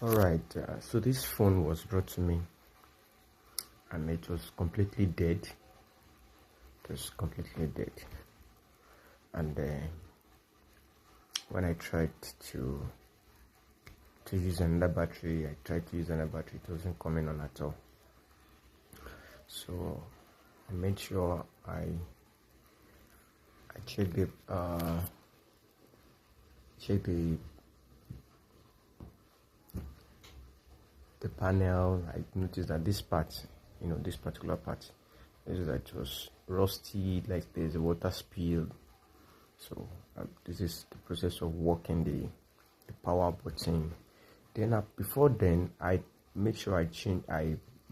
Alright, so this phone was brought to me and it was completely dead. It was completely dead. And when I tried to use another battery, it wasn't coming on at all. So I made sure I checked the panel. I noticed that this part, this particular part, is that it was rusty, like there's a water spill. So this is the process of working the power button. Then before then, I make sure I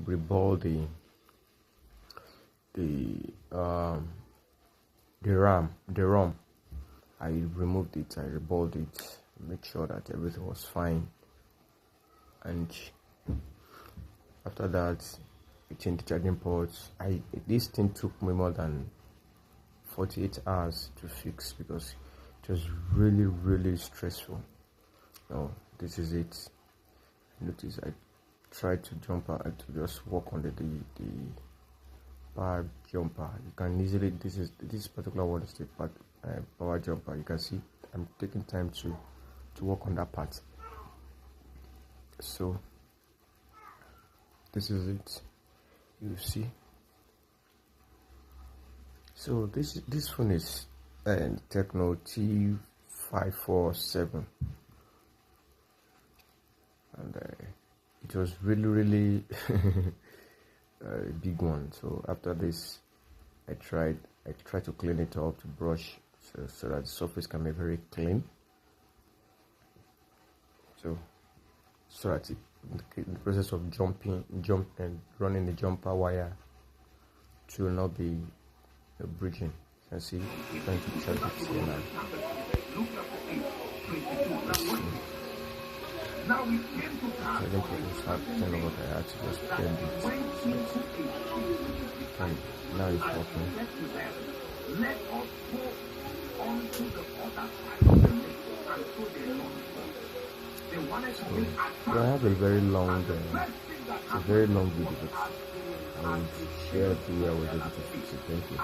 reball the ROM. I removed it, I reballed it, make sure that everything was fine, and after that I changed the charging ports. This thing took me more than 48 hours to fix because it was really stressful. Now this is it. Notice I tried to jump out to just work on the power jumper. You can easily, this particular one is the power jumper. You can see I'm taking time to work on that part. So this is it, you see. So this phone is tecno t458, and it was really a big one. So after this, I tried to clean it up, to brush so that the surface can be very clean, so that the process of running the jumper wire to not be bridging. You can see trying to charge it here now. Charging process happening over there. I had to just bend it, and now it's working. Let us go on to the other side of the lake and show the Lord. So I have a very long video, but I will share the way I was able to fix it. Thank you.